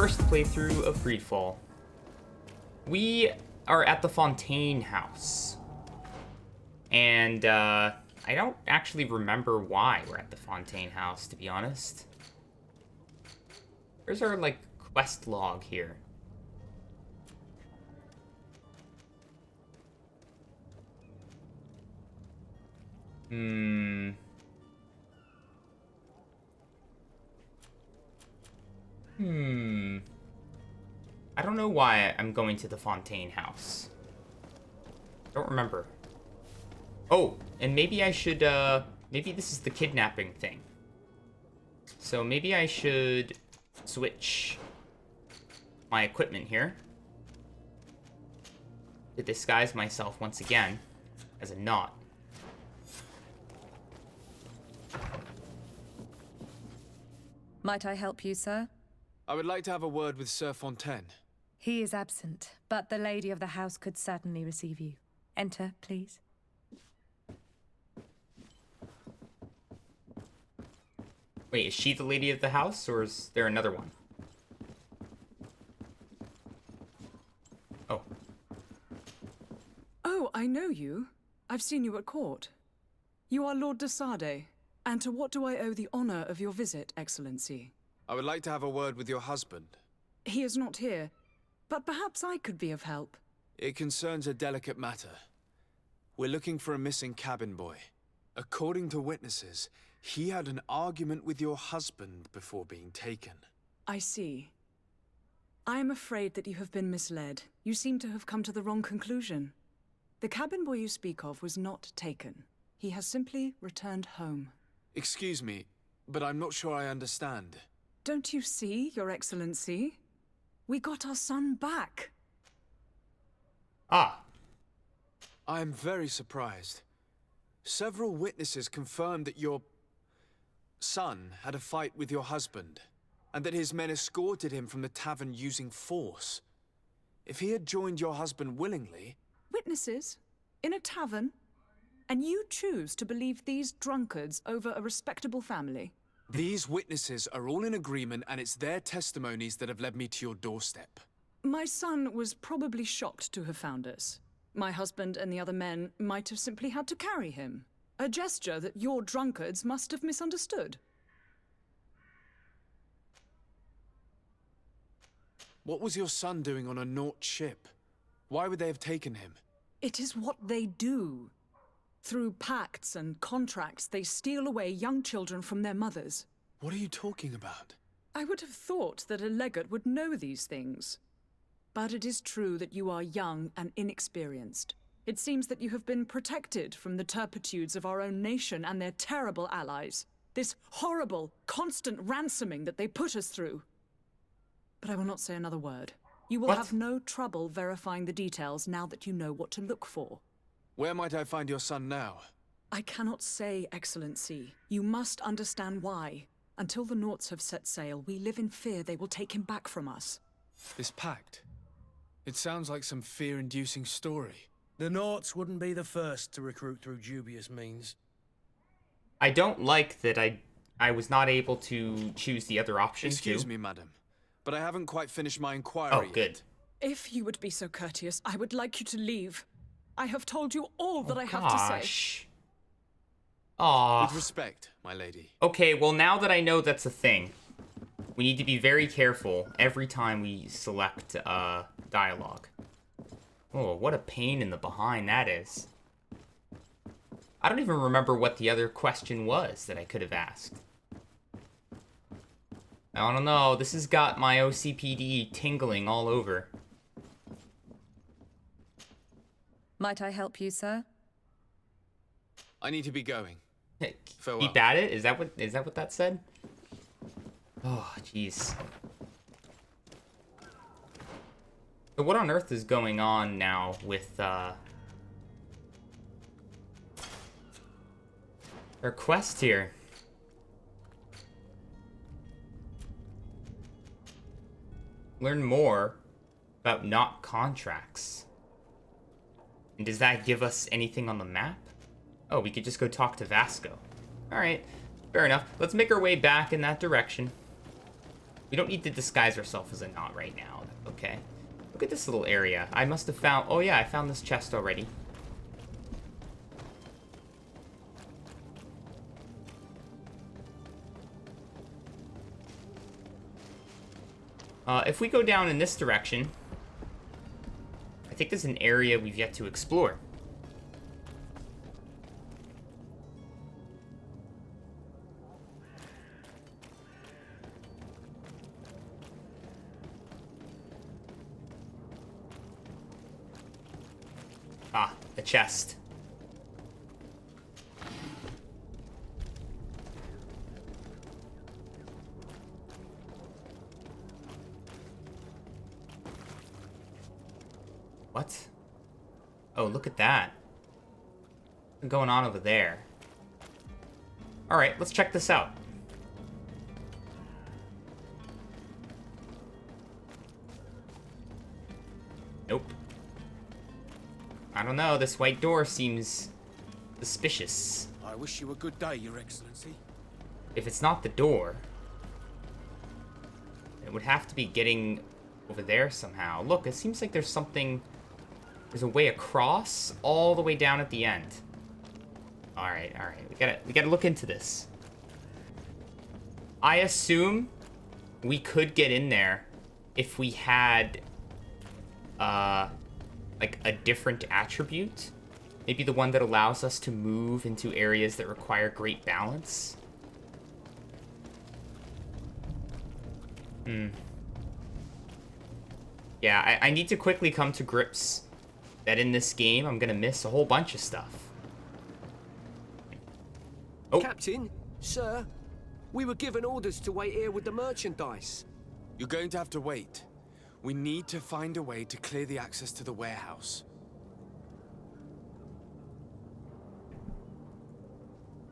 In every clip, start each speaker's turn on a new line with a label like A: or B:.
A: first playthrough of Greedfall. We are at the Fontaine house. And, I don't actually remember why we're at the Fontaine house, to be honest. Where's our, like, quest log here? I don't know why I'm going to the Fontaine house. Don't remember. Oh, and maybe I should, maybe this is the kidnapping thing. So maybe I should switch my equipment here to disguise myself once again as a knot.
B: Might I help you, sir?
C: I would like to have a word with Sir Fontaine.
B: He is absent, but the lady of the house could certainly receive you. Enter, please.
A: Wait, is she the lady of the house, or is there another one? Oh.
D: Oh, I know you. I've seen you at court. You are Lord de Sordet. And to what do I owe the honor of your visit, Excellency?
C: I would like to have a word with your husband.
D: He is not here, but perhaps I could be of help.
C: It concerns a delicate matter. We're looking for a missing cabin boy. According to witnesses, he had an argument with your husband before being taken.
D: I see. I am afraid that you have been misled. You seem to have come to the wrong conclusion. The cabin boy you speak of was not taken. He has simply returned home.
C: Excuse me, but I'm not sure I understand.
D: Don't you see, Your Excellency? We got our son back.
A: Ah.
C: I am very surprised. Several witnesses confirmed that your son had a fight with your husband, and that his men escorted him from the tavern using force. If he had joined your husband willingly...
D: Witnesses? In a tavern? And you choose to believe these drunkards over a respectable family?
C: These witnesses are all in agreement, and it's their testimonies that have led me to your doorstep.
D: My son was probably shocked to have found us. My husband and the other men might have simply had to carry him. A gesture that your drunkards must have misunderstood.
C: What was your son doing on a Nauts ship? Why would they have taken him?
D: It is what they do. Through pacts and contracts, they steal away young children from their mothers.
C: What are you talking about?
D: I would have thought that a legate would know these things. But it is true that you are young and inexperienced. It seems that you have been protected from the turpitudes of our own nation and their terrible allies. This horrible, constant ransoming that they put us through. But I will not say another word. You will have no trouble verifying the details now that you know what to look for.
C: Where might I find your son now?
D: I cannot say, Excellency. You must understand why. Until the Nauts have set sail, we live in fear they will take him back from us.
C: This pact? It sounds like some fear-inducing story.
E: The Nauts wouldn't be the first to recruit through dubious means.
A: I don't like that I was not able to choose the other option.
C: Excuse me, madam, but I haven't quite finished my inquiry.
A: Oh, good.
D: If you would be so courteous, I would like you to leave. I have told you all that I have to say.
A: Aww.
C: With respect, my lady.
A: Okay, well now that I know that's a thing, we need to be very careful every time we select dialogue. Oh, what a pain in the behind that is. I don't even remember what the other question was that I could have asked. I don't know, this has got my OCPD tingling all over.
B: Might I help you, sir?
C: I need to be going. Farewell.
A: Keep at it? Is that what that said? Oh, jeez. So what on earth is going on now with our quest here? Learn more about not contracts. And does that give us anything on the map? Oh, we could just go talk to Vasco. Alright, fair enough. Let's make our way back in that direction. We don't need to disguise ourselves as a knot right now. Okay. Look at this little area. I must have found... Oh, yeah, I found this chest already. If we go down in this direction, I think there's an area we've yet to explore. Ah, a chest. What? Oh, look at that. What's going on over there? Alright, let's check this out. Nope. I don't know, this white door seems suspicious.
E: I wish you a good day, Your Excellency.
A: If it's not the door, it would have to be getting over there somehow. Look, it seems like there's something... There's a way across all the way down at the end. Alright, alright. We gotta look into this. I assume we could get in there if we had like a different attribute. Maybe the one that allows us to move into areas that require great balance. Yeah, I need to quickly come to grips that in this game, I'm gonna miss a whole bunch of stuff. Oh.
F: Captain, sir, we were given orders to wait here with the merchandise.
C: You're going to have to wait. We need to find a way to clear the access to the warehouse.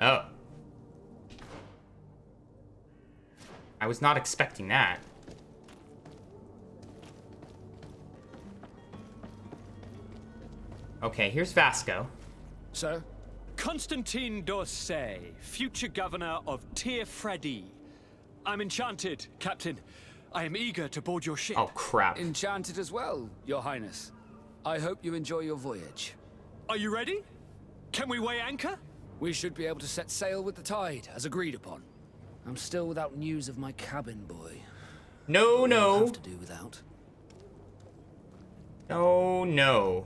A: Oh. I was not expecting that. Okay, here's Vasco.
E: Sir?
G: Constantine d'Orsay, future governor of Tir-Fredi. I'm enchanted, Captain. I am eager to board your ship.
A: Oh, crap.
H: Enchanted as well, Your Highness. I hope you enjoy your voyage.
G: Are you ready? Can we weigh anchor?
H: We should be able to set sail with the tide, as agreed upon. I'm still without news of my cabin boy.
A: No,
H: We'll
A: no.
H: have to do without.
A: No, no.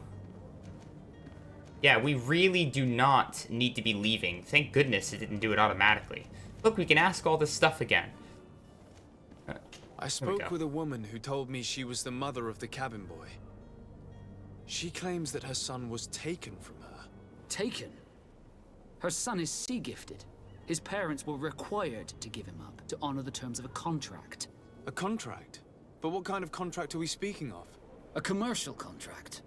A: Yeah, we really do not need to be leaving. Thank goodness it didn't do it automatically. Look, we can ask all this stuff again.
C: I spoke with a woman who told me she was the mother of the cabin boy. She claims that her son was taken from her.
H: Taken? Her son is sea-gifted. His parents were required to give him up to honor the terms of a contract.
C: A contract? But what kind of contract are we speaking of?
H: A commercial contract.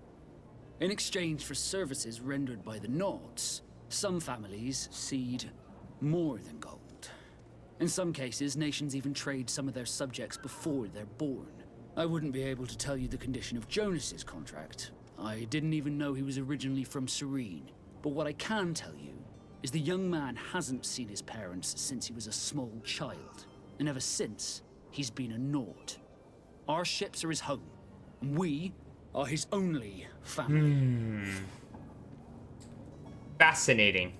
H: In exchange for services rendered by the Nauts, some families cede more than gold. In some cases, nations even trade some of their subjects before they're born. I wouldn't be able to tell you the condition of Jonas's contract. I didn't even know he was originally from Serene. But what I can tell you is the young man hasn't seen his parents since he was a small child. And ever since, he's been a Naut. Our ships are his home, and we are his only family.
A: Fascinating.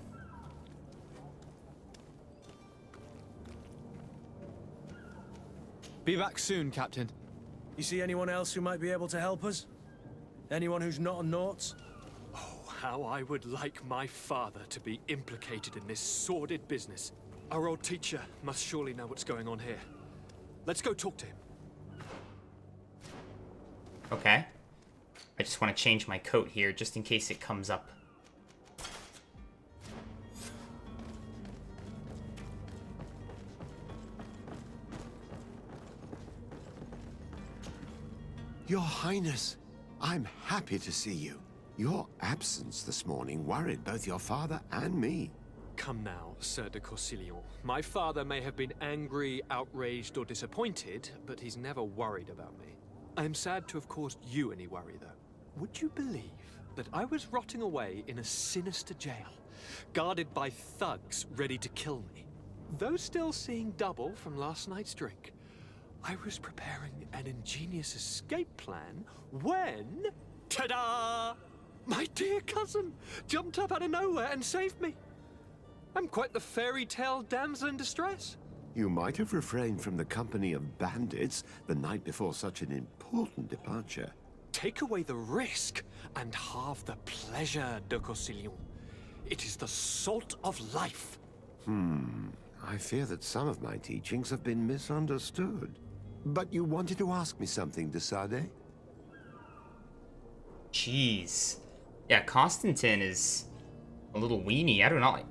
C: Be back soon, Captain.
E: You see anyone else who might be able to help us? Anyone who's not a Nauts?
G: Oh, how I would like my father to be implicated in this sordid business. Our old teacher must surely know what's going on here. Let's go talk to him.
A: Okay. I just want to change my coat here just in case it comes up.
I: Your Highness, I'm happy to see you. Your absence this morning worried both your father and me.
G: Come now, Sir de Corsillon. My father may have been angry, outraged, or disappointed, but he's never worried about me. I am sad to have caused you any worry, though. Would you believe that I was rotting away in a sinister jail, guarded by thugs ready to kill me? Though still seeing double from last night's drink, I was preparing an ingenious escape plan when... Ta-da! My dear cousin jumped up out of nowhere and saved me. I'm quite the fairy tale damsel in distress.
I: You might have refrained from the company of bandits the night before such an important departure.
G: Take away the risk and halve the pleasure, de Corsillon. It is the salt of life.
I: I fear that some of my teachings have been misunderstood. But you wanted to ask me something, de Sordet?
A: Jeez. Yeah, Constantine is a little weenie.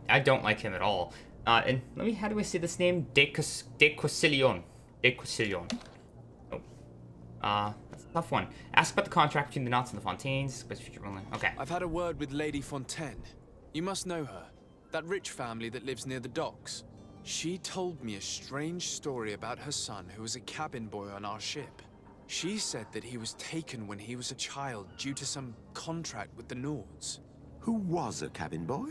A: I don't like him at all. And let me, how do I say this name? De Corsillon. De Corsillon. Oh. That's a tough one. Ask about the contract between the Nauts and the Fontaines. Okay.
C: I've had a word with Lady Fontaine. You must know her. That rich family that lives near the docks. She told me a strange story about her son who was a cabin boy on our ship. She said that he was taken when he was a child due to some contract with the Nauts.
I: Who was a cabin boy?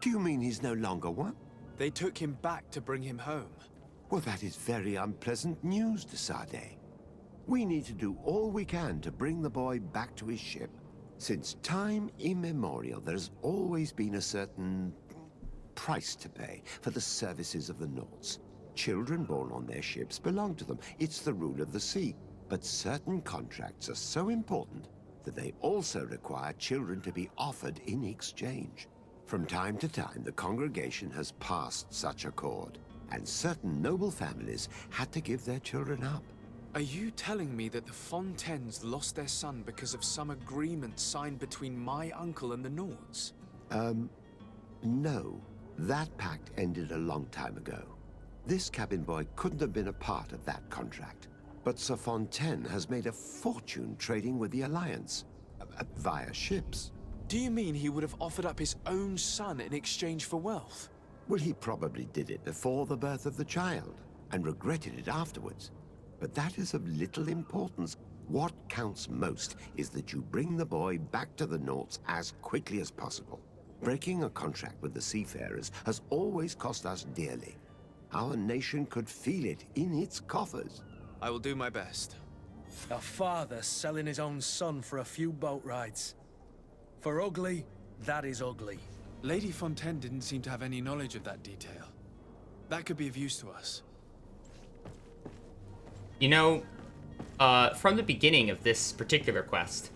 I: Do you mean he's no longer one?
C: They took him back to bring him home.
I: Well, that is very unpleasant news, de Sordet. We need to do all we can to bring the boy back to his ship. Since time immemorial, there's always been a certain price to pay for the services of the Nauts. Children born on their ships belong to them. It's the rule of the sea. But certain contracts are so important that they also require children to be offered in exchange. From time to time, the congregation has passed such accord, and certain noble families had to give their children up.
C: Are you telling me that the Fontaines lost their son because of some agreement signed between my uncle and the Nauts?
I: No. That pact ended a long time ago. This cabin boy couldn't have been a part of that contract. But Sir Fontaine has made a fortune trading with the Alliance, via ships.
C: Do you mean he would have offered up his own son in exchange for wealth?
I: Well, he probably did it before the birth of the child, and regretted it afterwards. But that is of little importance. What counts most is that you bring the boy back to the Nauts as quickly as possible. Breaking a contract with the seafarers has always cost us dearly. Our nation could feel it in its coffers.
C: I will do my best.
E: A father selling his own son for a few boat rides. For ugly, that is ugly.
C: Lady Fontaine didn't seem to have any knowledge of that detail. That could be of use to us.
A: You know, from the beginning of this particular quest,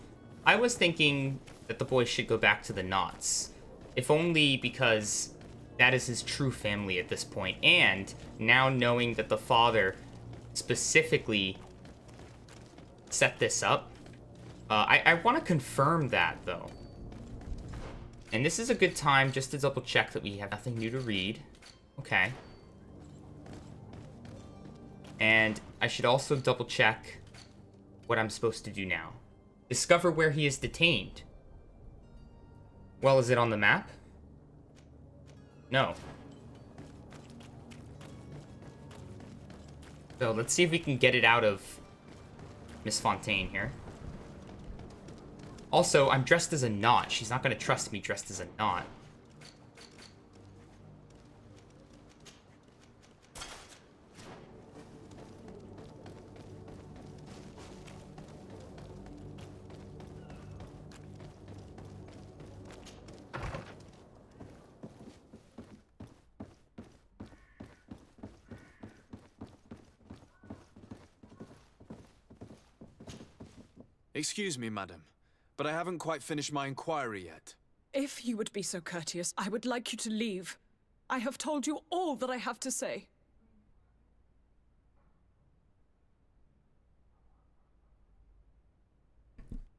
A: I was thinking that the boy should go back to the Nauts. If only because that is his true family at this point. And now knowing that the father specifically set this up, I want to confirm that, though. And this is a good time just to double check that we have nothing new to read. Okay. And I should also double check what I'm supposed to do now. Discover where he is detained. Well, is it on the map? No. So let's see if we can get it out of Miss Fontaine here. Also, I'm dressed as a Naut. She's not going to trust me dressed as a Naut.
C: Excuse me, madam, but I haven't quite finished my inquiry yet.
D: If you would be so courteous, I would like you to leave. I have told you all that I have to say.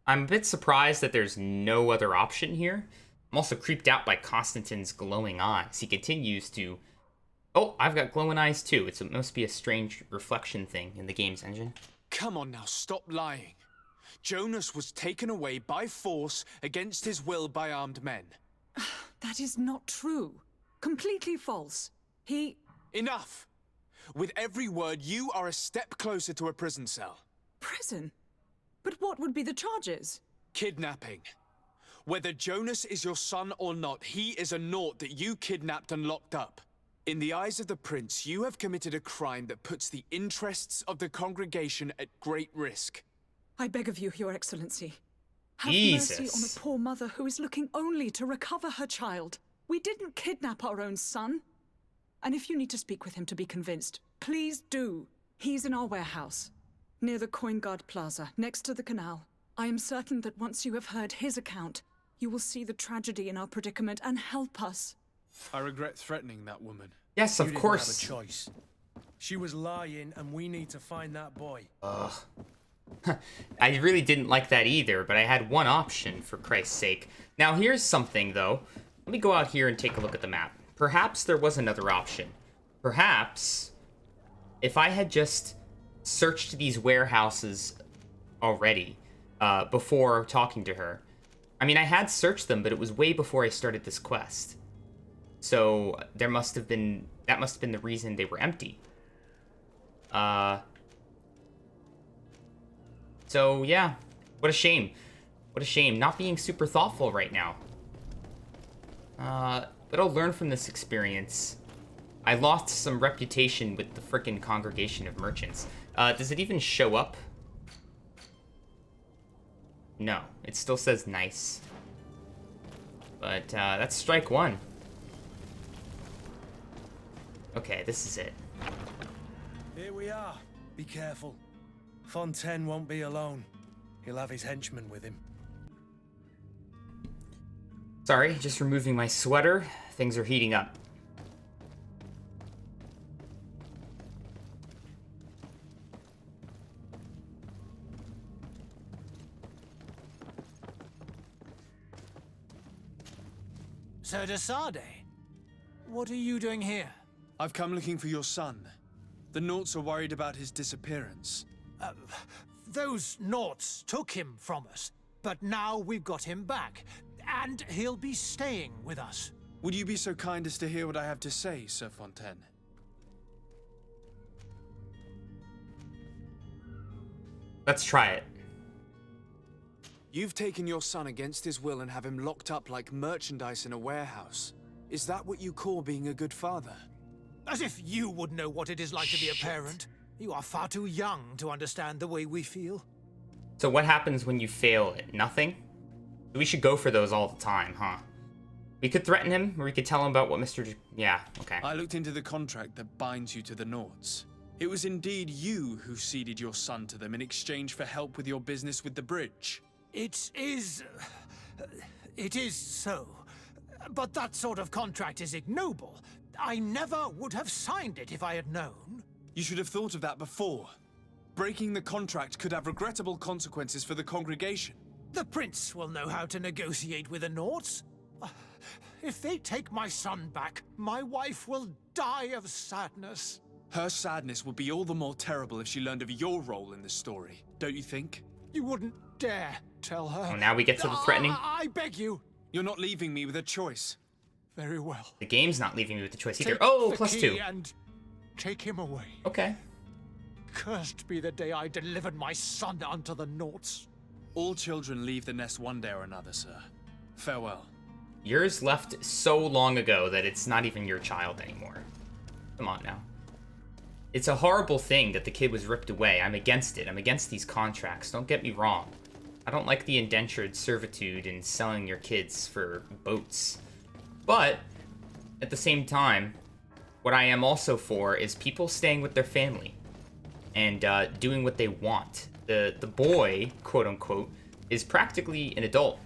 A: I'm a bit surprised that there's no other option here. I'm also creeped out by Constantine's glowing eyes. He continues to... Oh, I've got glowing eyes too. It must be a strange reflection thing in the game's engine.
C: Come on now, stop lying. Jonas was taken away by force against his will by armed men.
D: That is not true. Completely false. He...
C: Enough! With every word, you are a step closer to a prison cell.
D: Prison? But what would be the charges?
C: Kidnapping. Whether Jonas is your son or not, he is a Naut that you kidnapped and locked up. In the eyes of the Prince, you have committed a crime that puts the interests of the congregation at great risk.
D: I beg of you, Your Excellency. Have
A: Jesus.
D: mercy on a poor mother who is looking only to recover her child. We didn't kidnap our own son. And if you need to speak with him to be convinced, please do. He's in our warehouse, near the Coin Guard Plaza, next to the canal. I am certain that once you have heard his account, you will see the tragedy in our predicament and help us.
C: I regret threatening that woman.
A: Yes, of
E: You
A: course.
E: didn't have a choice. She was lying, and we need to find that boy.
A: Ugh. I really didn't like that either, but I had one option, for Christ's sake. Now, here's something, though. Let me go out here and take a look at the map. Perhaps there was another option. Perhaps, if I had just searched these warehouses already, before talking to her. I mean, I had searched them, but it was way before I started this quest. So, that must have been the reason they were empty. So, yeah. What a shame. What a shame. Not being super thoughtful right now. But I'll learn from this experience. I lost some reputation with the frickin' congregation of merchants. Does it even show up? No. It still says nice. But, that's strike one. Okay, this is it.
E: Here we are. Be careful. Fontaine won't be alone. He'll have his henchmen with him.
A: Sorry, just removing my sweater. Things are heating up.
J: Sir de Sardet, what are you doing here?
C: I've come looking for your son. The Nauts are worried about his disappearance.
J: Those Nauts took him from us, but now we've got him back, and he'll be staying with us.
C: Would you be so kind as to hear what I have to say, Sir Fontaine?
A: Let's try it.
C: You've taken your son against his will and have him locked up like merchandise in a warehouse. Is that what you call being a good father?
J: As if you would know what it is like to be a parent. You are far too young to understand the way we feel.
A: So what happens when you fail at nothing? We should go for those all the time, huh? We could threaten him, or we could tell him about what Yeah, okay.
C: I looked into the contract that binds you to the Nauts. It was indeed you who ceded your son to them in exchange for help with your business with the bridge.
J: It is so. But that sort of contract is ignoble. I never would have signed it if I had known.
C: You should have thought of that before. Breaking the contract could have regrettable consequences for the congregation.
J: The Prince will know how to negotiate with the Nauts. If they take my son back, my wife will die of sadness.
C: Her sadness would be all the more terrible if she learned of your role in the story, don't you think?
J: You wouldn't dare tell her.
A: Oh, now we get to the threatening.
J: I beg you.
C: You're not leaving me with a choice.
J: Very well.
A: The game's not leaving me with the choice either.
J: Take
A: Oh,
J: the
A: plus
J: key
A: 2.
J: and take him away.
A: Okay.
J: Cursed be the day I delivered my son unto the Nauts.
C: All children leave the nest one day or another, sir. Farewell.
A: Yours left so long ago that it's not even your child anymore. Come on now. It's a horrible thing that the kid was ripped away. I'm against it. I'm against these contracts. Don't get me wrong. I don't like the indentured servitude and selling your kids for boats. But, at the same time, what I am also for is people staying with their family and doing what they want. The boy, quote-unquote, is practically an adult.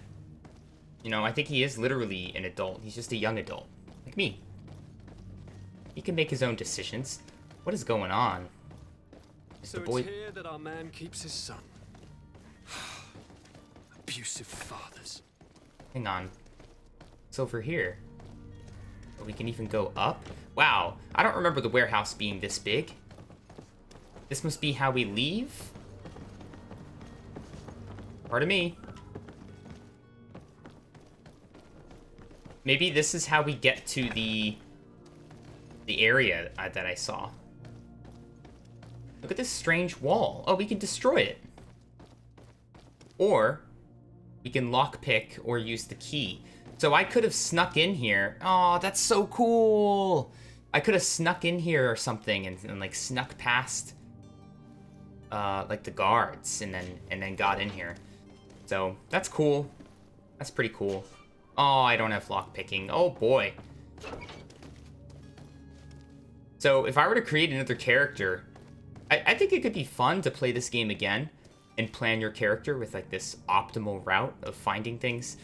A: You know, I think he is literally an adult. He's just a young adult, like me. He can make his own decisions. What is going on? Is
G: So
A: the boy...
G: it's here that our man keeps his son. Abusive fathers.
A: Hang on. It's over here. We can even go up? Wow, I don't remember the warehouse being this big. This must be how we leave? Pardon me. Maybe this is how we get to the area that I saw. Look at this strange wall. Oh, we can destroy it. Or we can lockpick or use the key. So I could have snuck in here. Oh, that's so cool. I could have snuck in here or something and like snuck past like the guards and then got in here. So that's cool. That's pretty cool. Oh, I don't have lock picking. Oh boy. So if I were to create another character, I think it could be fun to play this game again and plan your character with like this optimal route of finding things.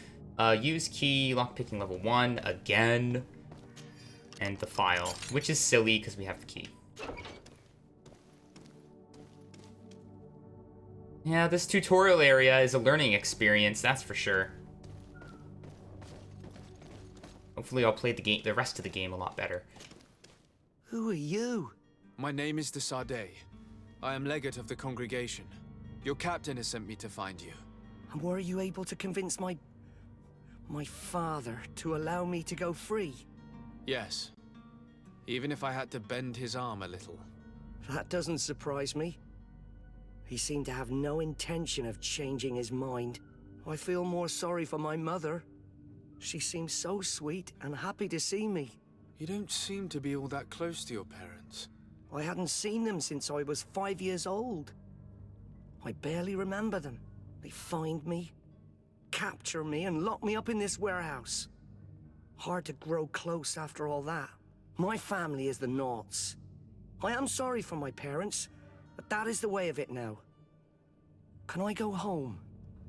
A: Use key, lockpicking level 1 again, and the file, which is silly because we have the key. Yeah, this tutorial area is a learning experience, that's for sure. Hopefully I'll play the rest of the game a lot better.
F: Who are you?
C: My name is Sordet. I am Legate of the congregation. Your captain has sent me to find you.
F: And were you able to convince my father to allow me to go free?
C: Yes. Even if I had to bend his arm a little.
F: That doesn't surprise me. He seemed to have no intention of changing his mind. I feel more sorry for my mother. She seemed so sweet and happy to see me.
C: You don't seem to be all that close to your parents.
F: I hadn't seen them since I was 5 years old. I barely remember them. They find me, capture me, and lock me up in this warehouse. Hard to grow close after all that. My family is the Nauts. I am sorry for my parents, but that is the way of it now. Can I go home?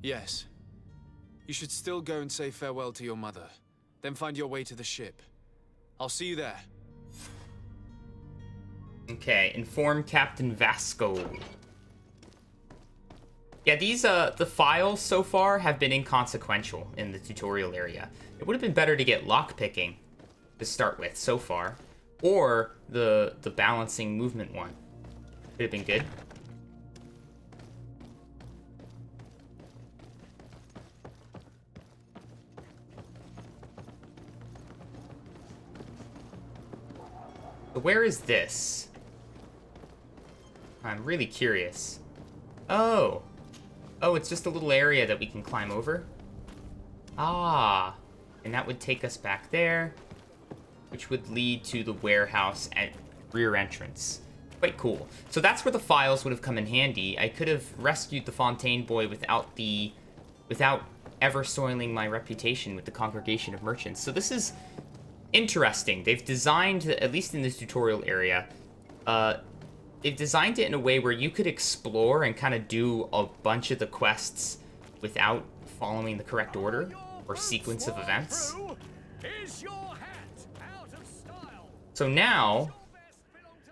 C: Yes. You should still go and say farewell to your mother. Then find your way to the ship. I'll see you there.
A: Okay, inform Captain Vasco. Yeah, these, the files so far have been inconsequential in the tutorial area. It would have been better to get lockpicking to start with so far, or the balancing movement one. Could have been good. So where is this? I'm really curious. Oh. Oh, it's just a little area that we can climb over? Ah. And that would take us back there, which would lead to the warehouse at rear entrance. Quite cool. So that's where the files would have come in handy. I could have rescued the Fontaine boy without ever soiling my reputation with the Congregation of Merchants. So this is interesting. They've designed, at least in this tutorial area, they've designed it in a way where you could explore and kind of do a bunch of the quests without following the correct order or sequence of events. So now,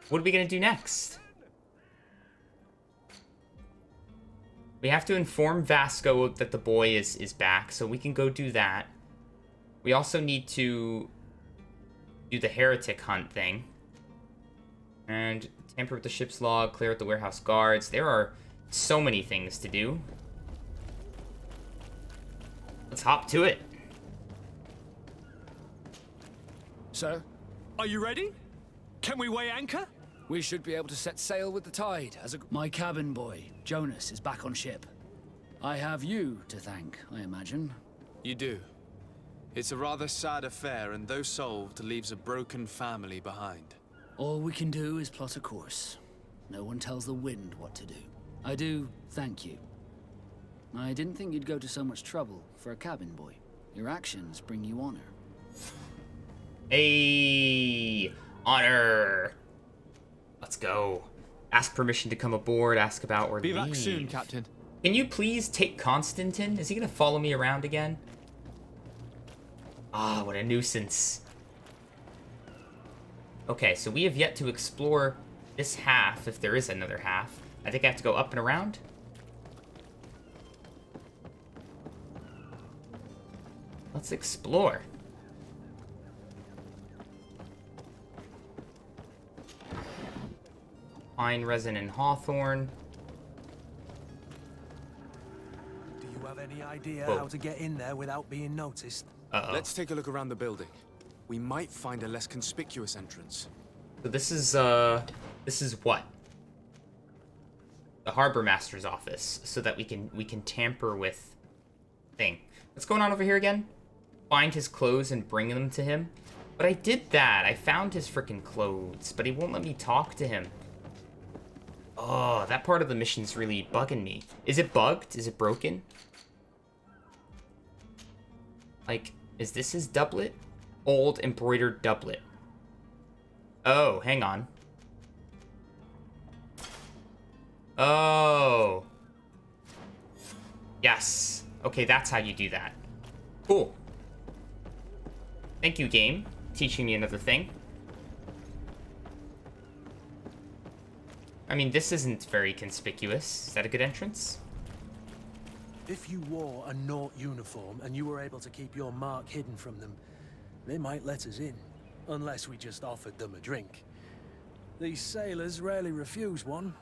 A: what are we going to do next? We have to inform Vasco that the boy is back, so we can go do that. We also need to do the heretic hunt thing. And tamper with the ship's log, clear out the warehouse guards. There are so many things to do. Let's hop to it.
E: Sir?
G: Are you ready? Can we weigh anchor?
H: We should be able to set sail with the tide. My cabin boy, Jonas, is back on ship. I have you to thank, I imagine.
C: You do. It's a rather sad affair, and though solved, leaves a broken family behind.
H: All we can do is plot a course. No one tells the wind what to do. I do thank you. I didn't think you'd go to so much trouble for a cabin boy. Your actions bring you honor.
A: Hey, honor. Let's go. Ask permission to come aboard, ask about or
C: Be
A: leave.
C: back soon, Captain.
A: Can you please take Constantine? Is he gonna follow me around again? Ah, what a nuisance. Okay, so we have yet to explore this half, if there is another half. I think I have to go up and around. Let's explore. Pine, resin, and hawthorn.
E: Do you have any idea
A: Whoa.
E: how to get in there without being noticed?
A: Uh-oh.
C: Let's take a look around the building. We might find a less conspicuous entrance.
A: So this is what? The Harbor Master's office, so that we can tamper with thing. What's going on over here again? Find his clothes and bring them to him. But I did that. I found his freaking clothes, but he won't let me talk to him. Oh, that part of the mission's really bugging me. Is it bugged? Is it broken? Like, is this his doublet? Old embroidered doublet. Oh, hang on. Oh. Yes. Okay, that's how you do that. Cool. Thank you, game. Teaching me another thing. I mean, this isn't very conspicuous. Is that a good entrance?
E: If you wore a Naut uniform and you were able to keep your mark hidden from them, they might let us in. Unless we just offered them a drink. These sailors rarely refuse one.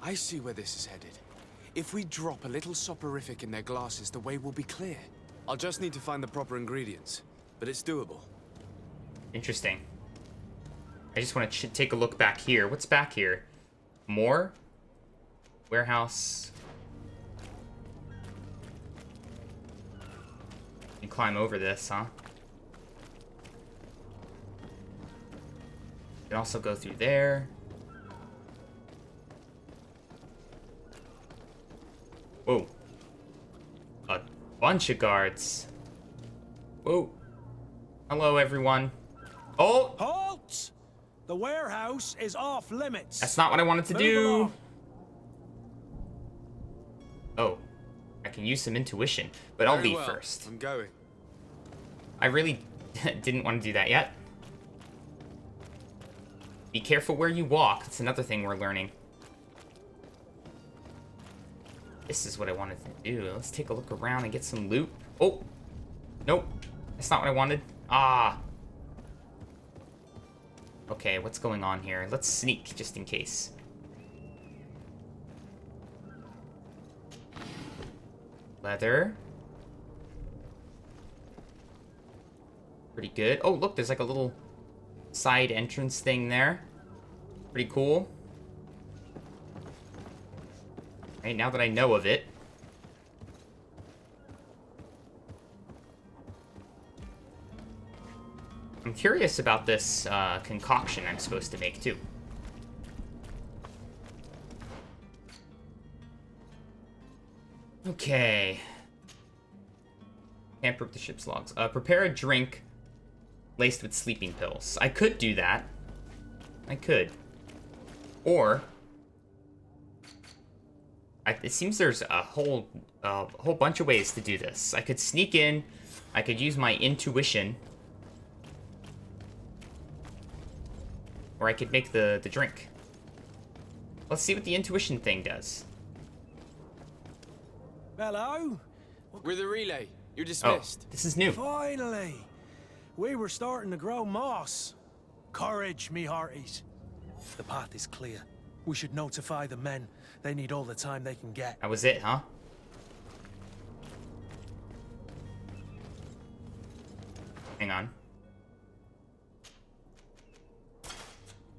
C: I see where this is headed. If we drop a little soporific in their glasses, the way will be clear. I'll just need to find the proper ingredients, but it's doable.
A: Interesting. I just want to take a look back here. What's back here? More? Warehouse. You climb over this, huh? You can also go through there. Whoa. A bunch of guards. Whoa. Hello, everyone. Oh!
E: Halt! The warehouse is off limits.
A: That's not what I wanted to do.
E: Along.
A: Oh. I can use some intuition, but I'll
C: Very
A: leave
C: well.
A: first.
C: I'm going.
A: I really didn't want to do that yet. Be careful where you walk. That's another thing we're learning. This is what I wanted to do. Let's take a look around and get some loot. Oh! Nope. That's not what I wanted. Ah! Okay, what's going on here? Let's sneak, just in case. Leather. Pretty good. Oh, look, there's like a little side entrance thing there. Pretty cool. Right, now that I know of it. I'm curious about this concoction I'm supposed to make, too. Okay. Tamper with the ship's logs. Prepare a drink laced with sleeping pills. I could do that. I could. Or... it seems there's a whole bunch of ways to do this. I could sneak in. I could use my intuition. Or I could make the drink. Let's see what the intuition thing does.
E: Hello?
C: We're the relay. You're
A: Oh,
C: dismissed.
A: this is new.
E: Finally! We were starting to grow moss. Courage, me hearties. The path is clear. We should notify the men. They need all the time they can get.
A: That was it, huh? Hang on.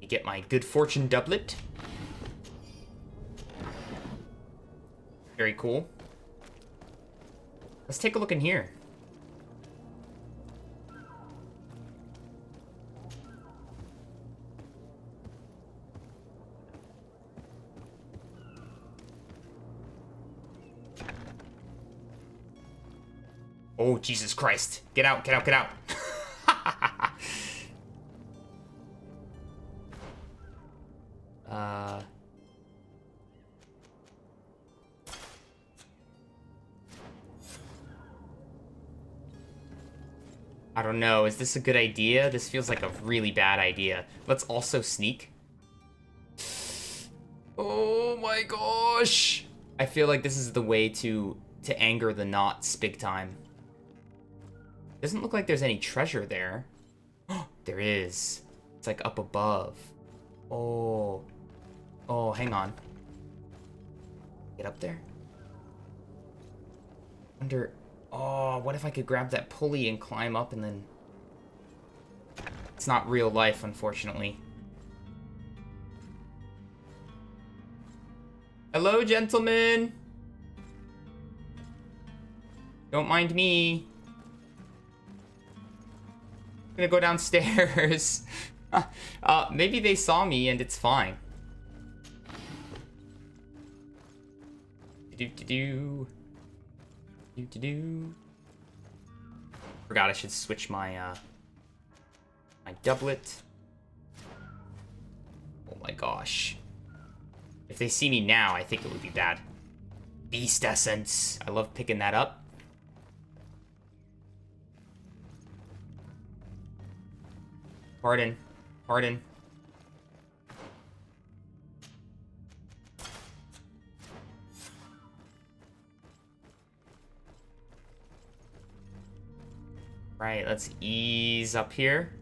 A: You get my good fortune doublet. Very cool. Let's take a look in here. Oh, Jesus Christ. Get out, get out, get out. I don't know. Is this a good idea? This feels like a really bad idea. Let's also sneak. Oh my gosh. I feel like this is the way to anger the Nauts big time. Doesn't look like there's any treasure there. There is. It's like up above. Oh. Oh, hang on. Get up there? Wonder... Oh, what if I could grab that pulley and climb up and then... It's not real life, unfortunately. Hello, gentlemen! Don't mind me. gonna go downstairs. Maybe they saw me and it's fine. Forgot I should switch my my doublet. Oh my gosh. If they see me now, I think it would be bad. Beast essence. I love picking that up. Pardon. Pardon. Right, let's ease up here.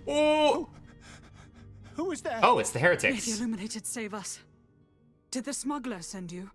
A: Oh!
J: Who is there?
A: Oh, it's the
D: May
A: heretics.
D: the Illuminated save us. Did the smuggler send you?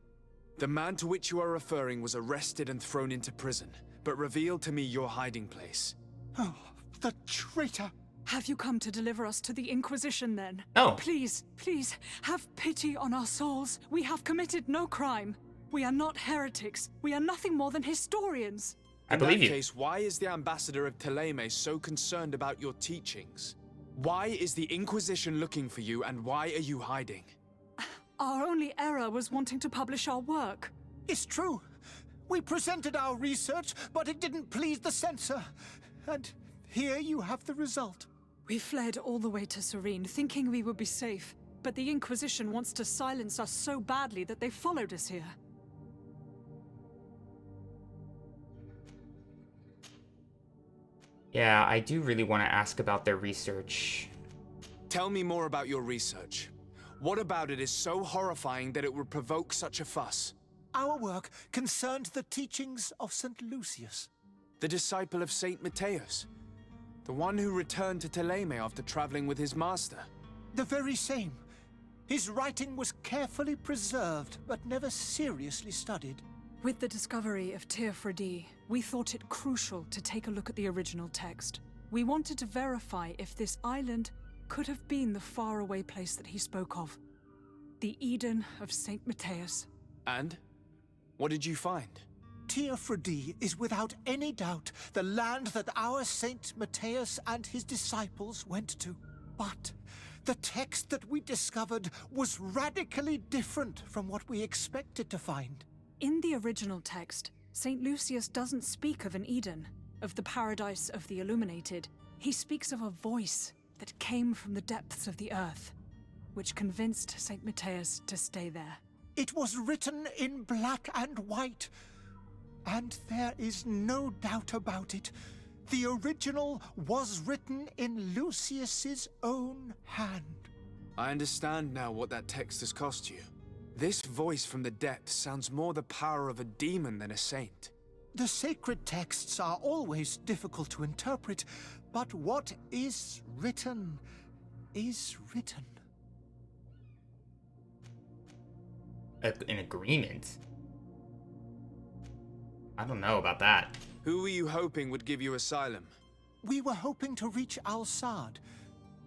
C: The man to which you are referring was arrested and thrown into prison, but revealed to me your hiding place.
J: Oh, the traitor!
D: Have you come to deliver us to the Inquisition, then?
A: Oh.
D: Please, please, have pity on our souls. We have committed no crime. We are not heretics. We are nothing more than historians.
A: I believe you.
C: In that case, why is the ambassador of Theleme so concerned about your teachings? Why is the Inquisition looking for you, and why are you hiding?
D: Our only error was wanting to publish our work.
J: It's true. We presented our research, but it didn't please the censor. And here you have the result.
D: We fled all the way to Serene, thinking we would be safe. But the Inquisition wants to silence us so badly that they followed us here.
A: Yeah, I do really want to ask about their research.
C: Tell me more about your research. What about it is so horrifying that it would provoke such a fuss?
J: Our work concerned the teachings of St. Lucius.
C: The disciple of Saint Matthias? The one who returned to Theleme after traveling with his master?
J: The very same. His writing was carefully preserved, but never seriously studied.
D: With the discovery of Teofredi, we thought it crucial to take a look at the original text. We wanted to verify if this island could have been the faraway place that he spoke of. The Eden of Saint Matthias.
C: And? What did you find?
J: Teofredi is without any doubt the land that our Saint Matthias and his disciples went to. But the text that we discovered was radically different from what we expected to find.
D: In the original text, St. Lucius doesn't speak of an Eden, of the paradise of the Illuminated. He speaks of a voice that came from the depths of the earth, which convinced St. Matthias to stay there.
J: It was written in black and white, and there is no doubt about it. The original was written in Lucius's own hand.
C: I understand now what that text has cost you. This voice from the depths sounds more the power of a demon than a saint.
J: The sacred texts are always difficult to interpret, but what is written is written.
A: An agreement? I don't know about that.
C: Who were you hoping would give you asylum?
J: We were hoping to reach Al-Sad.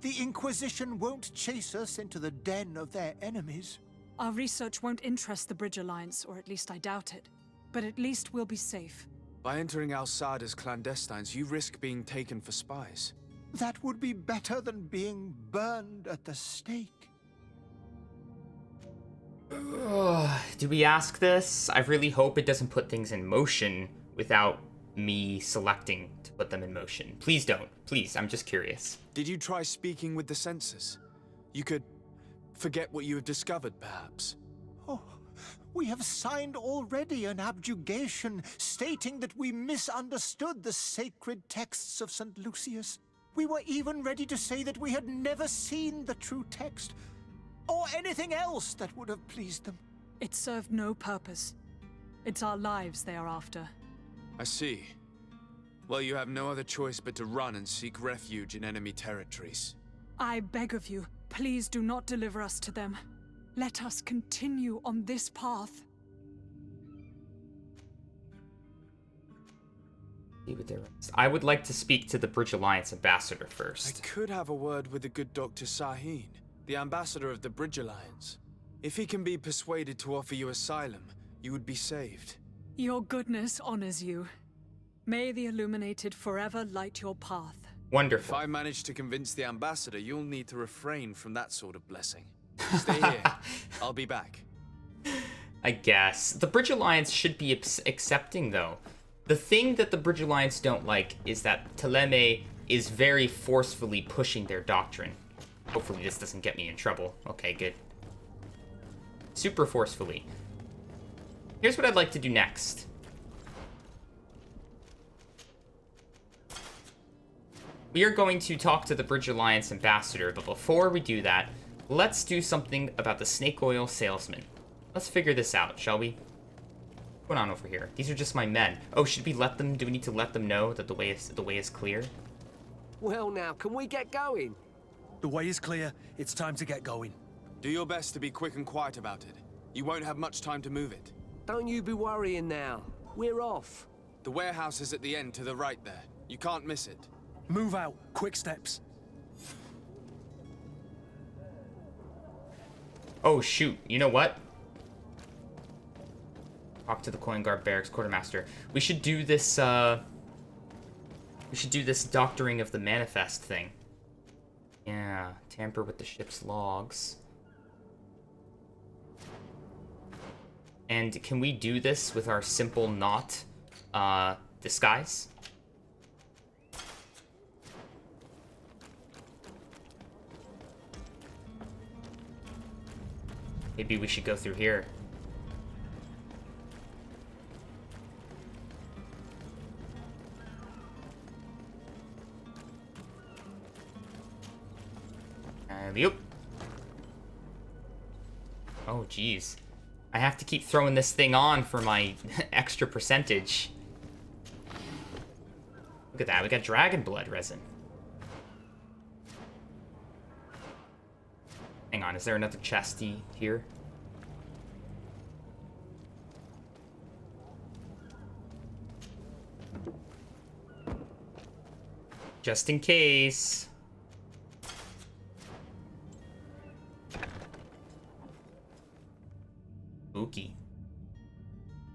J: The Inquisition won't chase us into the den of their enemies.
D: Our research won't interest the Bridge Alliance, or at least I doubt it. But at least we'll be safe.
C: By entering Al-Sad as clandestines, you risk being taken for spies.
J: That would be better than being burned at the stake.
A: Do we ask this? I really hope it doesn't put things in motion without me selecting to put them in motion. Please don't. Please, I'm just curious.
C: Did you try speaking with the censors? You could forget what you have discovered, perhaps.
J: Oh, we have signed already an abjugation stating that we misunderstood the sacred texts of St. Lucius. We were even ready to say that we had never seen the true text, or anything else that would have pleased them.
D: It served no purpose. It's our lives they are after.
C: I see. Well, you have no other choice but to run and seek refuge in enemy territories.
D: I beg of you, please do not deliver us to them. Let us continue on this path.
A: I would like to speak to the Bridge Alliance ambassador first.
C: I could have a word with the good Dr. Sahin, the ambassador of the Bridge Alliance. If he can be persuaded to offer you asylum, you would be saved.
D: Your goodness honors you. May the Illuminated forever light your path.
C: If
A: Wonderful.
C: I manage to convince the ambassador, you'll need to refrain from that sort of blessing. Stay here. I'll be back.
A: I guess. The Bridge Alliance should be accepting, though. The thing that the Bridge Alliance don't like is that Theleme is very forcefully pushing their doctrine. Hopefully this doesn't get me in trouble. Okay, good. Super forcefully. Here's what I'd like to do next. We are going to talk to the Bridge Alliance ambassador, but before we do that, let's do something about the snake oil salesman. Let's figure this out, shall we? What's going on over here? These are just my men. Oh, should we let them? Do we need to let them know that the way is clear?
K: Well now, can we get going?
E: The way is clear. It's time to get going.
C: Do your best to be quick and quiet about it. You won't have much time to move it.
K: Don't you be worrying now. We're off.
C: The warehouse is at the end to the right there. You can't miss it.
E: Move out. Quick steps.
A: Oh, shoot. You know what? Talk to the Coin Guard Barracks Quartermaster. We should do this, we should do this doctoring of the manifest thing. Yeah. Tamper with the ship's logs. And can we do this with our simple knot, disguise? Maybe we should go through here. Yep. Oh, geez. I have to keep throwing this thing on for my extra percentage. Look at that, we got dragon blood resin. Hang on, is there another chesty here? Just in case. Spooky.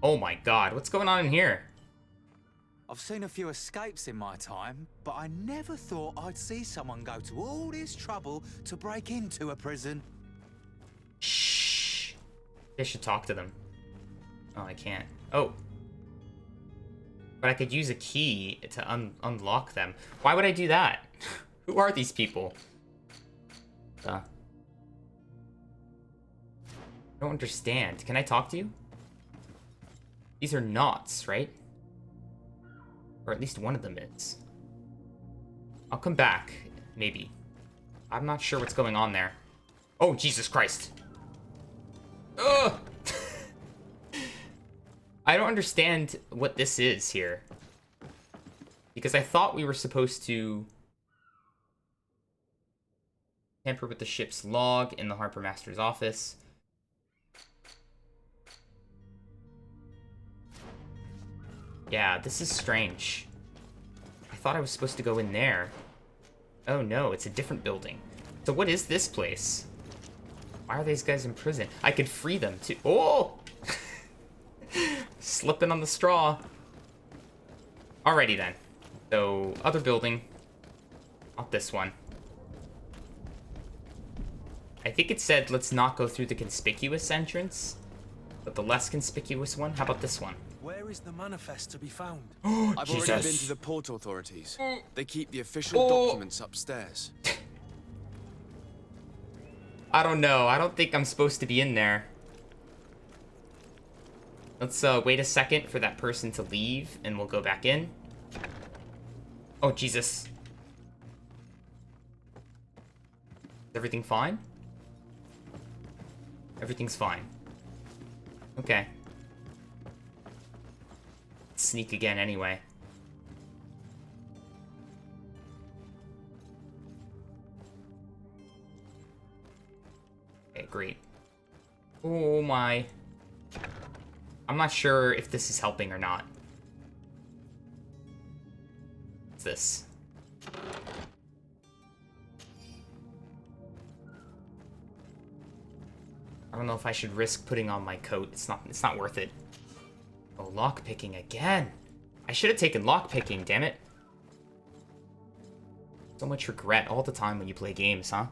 A: Oh my god, what's going on in here?
L: I've seen a few escapes in my time, but I never thought I'd see someone go to all this trouble to break into a prison.
A: Shh. I should talk to them. Oh, I can't. Oh. But I could use a key to unlock them. Why would I do that? Who are these people? I don't understand. Can I talk to you? These are Nauts, right? Or at least one of them is. I'll come back, maybe. I'm not sure what's going on there. Oh, Jesus Christ. Ugh! I don't understand what this is here. Because I thought we were supposed to tamper with the ship's log in the Harbor Master's office. Yeah, this is strange. I thought I was supposed to go in there. Oh no, it's a different building. So what is this place? Why are these guys in prison? I could free them too. Oh! Slipping on the straw. Alrighty then. So, other building. Not this one. I think it said let's not go through the conspicuous entrance, but the less conspicuous one. How about this one?
E: Where is the manifest to be found?
C: I've already been to the port authorities. They keep the official documents upstairs.
A: I don't know. I don't think I'm supposed to be in there. Let's wait a second for that person to leave, and we'll go back in. Oh, Jesus. Is everything fine? Everything's fine. Okay. Sneak again anyway. Okay, great. Oh my. I'm not sure if this is helping or not. What's this? I don't know if I should risk putting on my coat. It's not worth it. Oh, lockpicking again. I should have taken lockpicking, damn it. So much regret all the time when you play games, huh?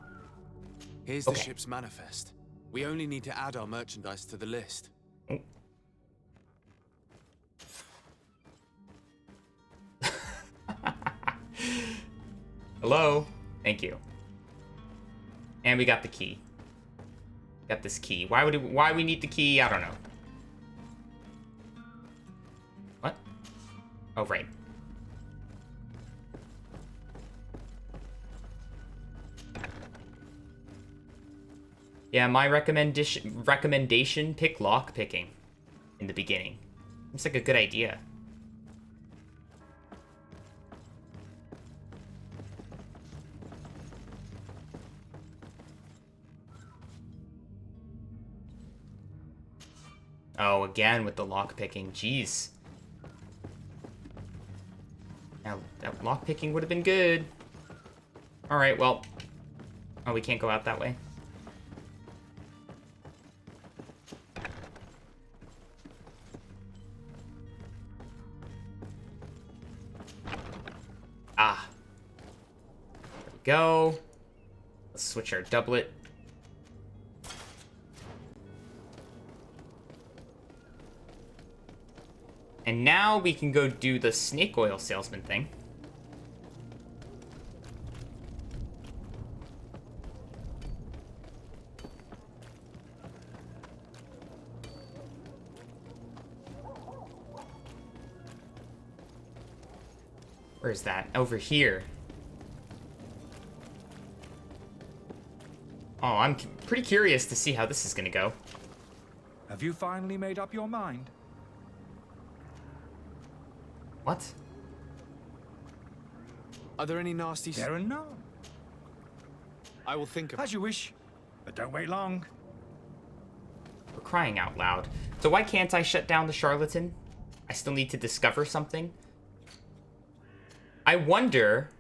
C: Here's the ship's manifest. We only need to add our merchandise to the list.
A: Oh. Hello? Thank you. And we got the key. Got this key. Why we need the key? I don't know. What? Oh, right. Yeah, my recommendation, pick lock picking in the beginning. Seems like a good idea. Oh, again with the lock picking. Jeez. Now, that lock picking would have been good. Alright, well. Oh, we can't go out that way. Ah. There we go. Let's switch our doublet. And now we can go do the snake oil salesman thing. Where is that? Over here. Oh, I'm pretty curious to see how this is gonna go.
M: Have you finally made up your mind?
A: What?
C: Are there any nasty...
M: There are none.
C: I will think of...
M: As you wish, but don't wait long.
A: We're crying out loud. So why can't I shut down the charlatan? I still need to discover something? I wonder...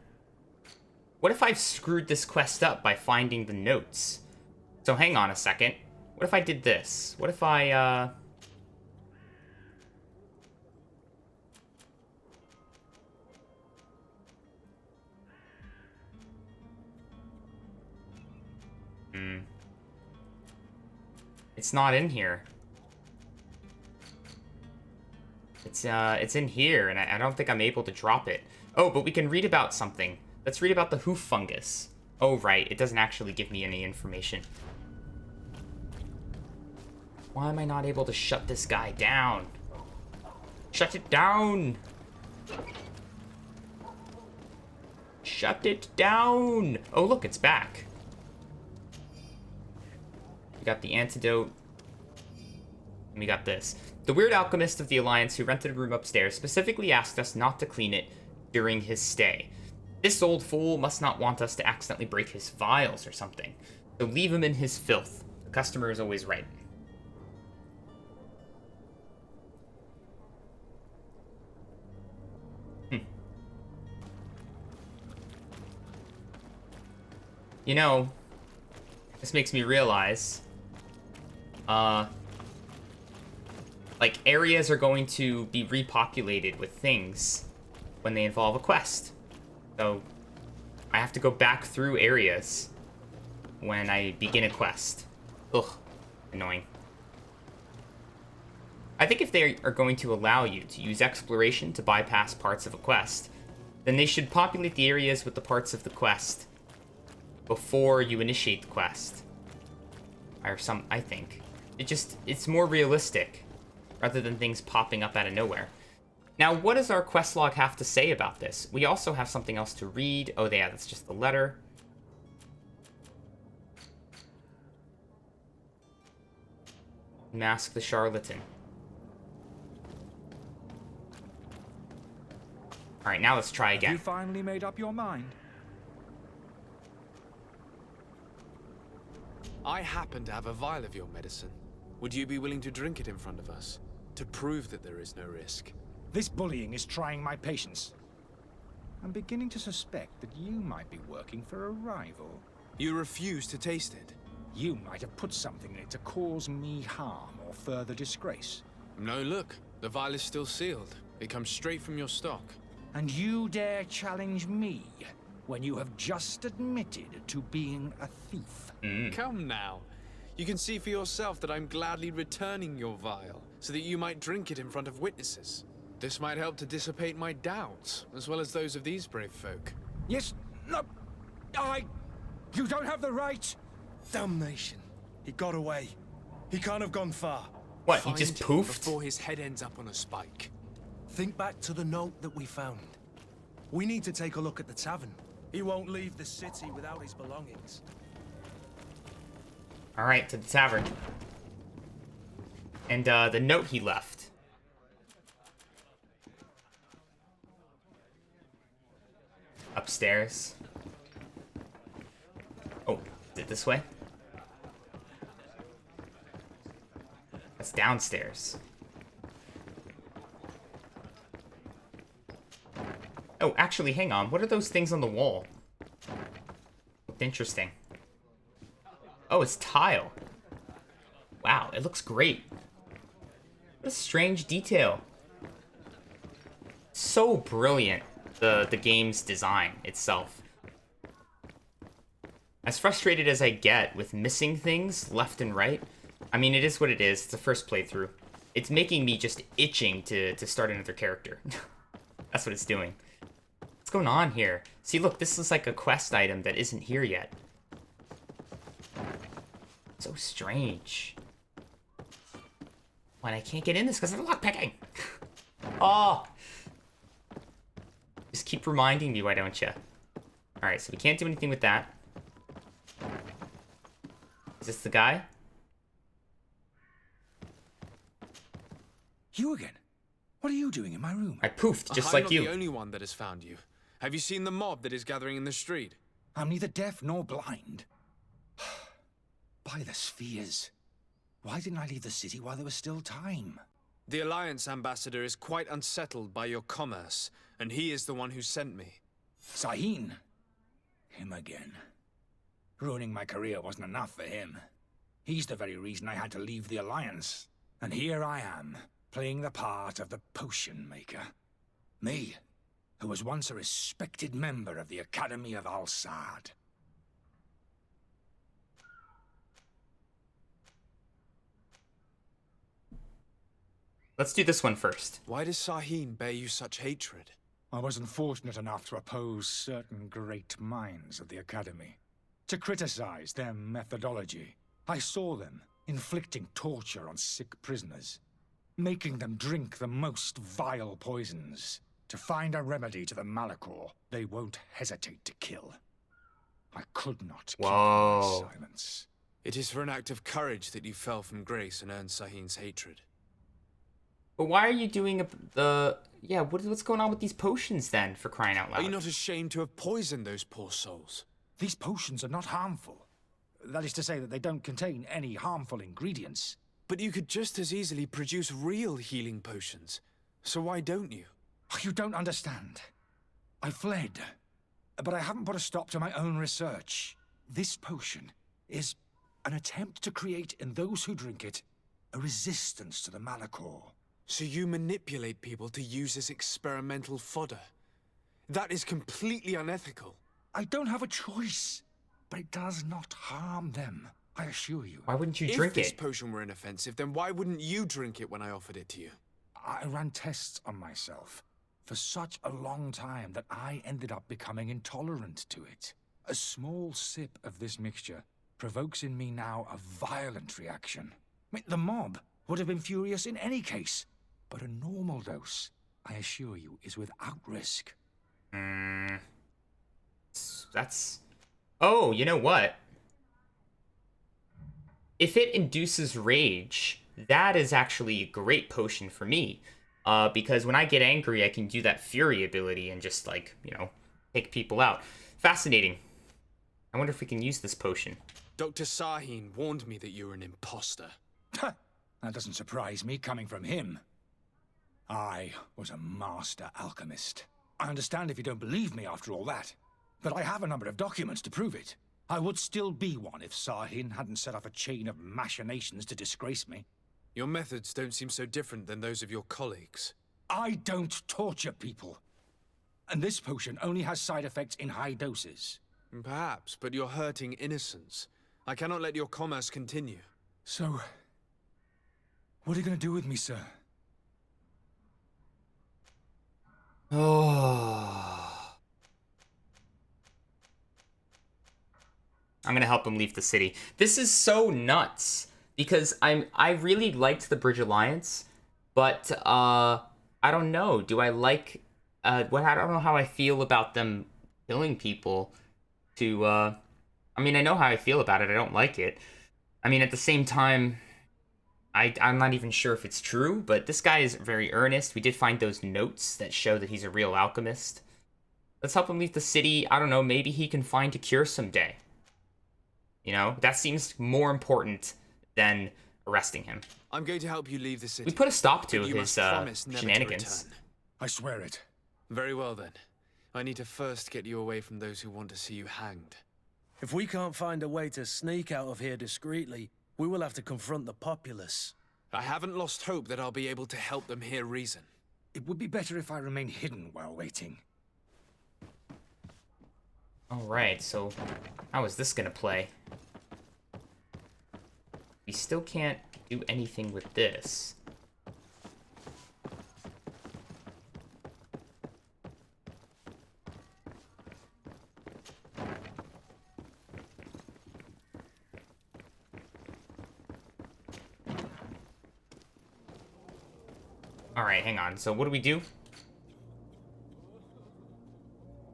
A: What if I've screwed this quest up by finding the notes? So hang on a second. What if I did this? What if I, It's not in here. It's in here, and I don't think I'm able to drop it. Oh, but we can read about something. Let's read about the hoof fungus. Oh, right. It doesn't actually give me any information. Why am I not able to shut this guy down? Shut it down! Shut it down! Oh, look, it's back. We got the antidote. And we got this. The weird alchemist of the Alliance who rented a room upstairs specifically asked us not to clean it during his stay. This old fool must not want us to accidentally break his files or something. So leave him in his filth. The customer is always right. You know, this makes me realize, like, areas are going to be repopulated with things when they involve a quest. So, I have to go back through areas when I begin a quest. Ugh, annoying. I think if they are going to allow you to use exploration to bypass parts of a quest, then they should populate the areas with the parts of the quest before you initiate the quest. Or I think. It's more realistic, rather than things popping up out of nowhere. Now, what does our quest log have to say about this? We also have something else to read. Oh, yeah, that's just the letter. Mask the charlatan. Alright, now let's try again.
M: Have you finally made up your mind?
C: I happen to have a vial of your medicine. Would you be willing to drink it in front of us? To prove that there is no risk?
M: This bullying is trying my patience. I'm beginning to suspect that you might be working for a rival.
C: You refuse to taste it?
M: You might have put something in it to cause me harm or further disgrace.
C: No, look. The vial is still sealed. It comes straight from your stock.
M: And you dare challenge me when you have just admitted to being a thief?
C: Come now. You can see for yourself that I'm gladly returning your vial, so that you might drink it in front of witnesses. This might help to dissipate my doubts, as well as those of these brave folk.
M: Yes, no, you don't have the right.
E: Damnation. He got away. He can't have gone far.
A: What, he
C: Find
A: just
C: him
A: poofed?
C: before his head ends up on a spike.
E: Think back to the note that we found. We need to take a look at the tavern. He won't leave the city without his belongings.
A: Alright, to the tavern. And the note he left. Upstairs. Oh, is it this way? That's downstairs. Oh, actually, hang on. What are those things on the wall? Looked interesting. Oh, it's tile. Wow, it looks great. What a strange detail. So brilliant, the game's design itself. As frustrated as I get with missing things left and right, I mean, it is what it is. It's the first playthrough. It's making me just itching to start another character. That's what it's doing. What's going on here? See, look, this is like a quest item that isn't here yet. So strange. When I can't get in this because of the lockpicking. Oh. Just keep reminding me, why don't you? Alright, so we can't do anything with that. Is this the guy?
M: You again? What are you doing in my room?
A: I poofed, just
C: I'm
A: like
C: not
A: you.
C: the only one that has found you. Have you seen the mob that is gathering in the street?
M: I'm neither deaf nor blind. By the spheres. Why didn't I leave the city while there was still time?
C: The Alliance ambassador is quite unsettled by your commerce, and he is the one who sent me.
M: Sahin. Him again. Ruining my career wasn't enough for him. He's the very reason I had to leave the Alliance. And here I am, playing the part of the potion maker. Me, who was once a respected member of the Academy of Al-Sad.
A: Let's do this one first.
C: Why does Sahin bear you such hatred?
M: I wasn't fortunate enough to oppose certain great minds of the Academy. To criticize their methodology. I saw them inflicting torture on sick prisoners. Making them drink the most vile poisons. To find a remedy to the Malachor they won't hesitate to kill. I could not keep my silence.
C: It is for an act of courage that you fell from grace and earned Sahin's hatred.
A: But why are you doing yeah, what's going on with these potions then, for crying out loud?
C: Are you not ashamed to have poisoned those poor souls?
M: These potions are not harmful. That is to say that they don't contain any harmful ingredients.
C: But you could just as easily produce real healing potions. So why don't you?
M: You don't understand. I fled, but I haven't put a stop to my own research. This potion is an attempt to create in those who drink it a resistance to the Malachor.
C: So you manipulate people to use as experimental fodder. That is completely unethical.
M: I don't have a choice, but it does not harm them, I assure you.
A: Why wouldn't you drink it?
C: If this potion were inoffensive, then why wouldn't you drink it when I offered it to you?
M: I ran tests on myself for such a long time that I ended up becoming intolerant to it. A small sip of this mixture provokes in me now a violent reaction. I mean, the mob would have been furious in any case, but a normal dose, I assure you, is without risk.
A: That's... Oh, you know what? If it induces rage, that is actually a great potion for me. Because when I get angry, I can do that fury ability and just, like, you know, take people out. Fascinating. I wonder if we can use this potion.
C: Dr. Sahin warned me that you were an imposter.
M: That doesn't surprise me, coming from him. I was a master alchemist. I understand if you don't believe me after all that, but I have a number of documents to prove it. I would still be one if Sahin hadn't set off a chain of machinations to disgrace me.
C: Your methods don't seem so different than those of your colleagues.
M: I don't torture people. And this potion only has side effects in high doses.
C: Perhaps, but you're hurting innocents. I cannot let your commerce continue.
M: So, what are you going to do with me, sir?
A: Oh. I'm gonna help him leave the city. This is so nuts because I really liked the Bridge Alliance, but I don't know. Do I like I don't know how I feel about them killing people. I mean, I know how I feel about it. I don't like it. I mean, at the same time, I'm not even sure if it's true, but this guy is very earnest. We did find those notes that show that he's a real alchemist. Let's help him leave the city. I don't know, maybe he can find a cure someday. You know, that seems more important than arresting him.
C: I'm going to help you leave the city.
A: We put a stop to his
C: shenanigans.
A: shenanigans.
M: I swear it.
C: Very well then. I need to first get you away from those who want to see you hanged.
E: If we can't find a way to sneak out of here discreetly, we will have to confront the populace.
C: I haven't lost hope that I'll be able to help them hear reason.
M: It would be better if I remain hidden while waiting.
A: Alright, so how is this gonna play? We still can't do anything with this. Alright, hang on. So what do we do?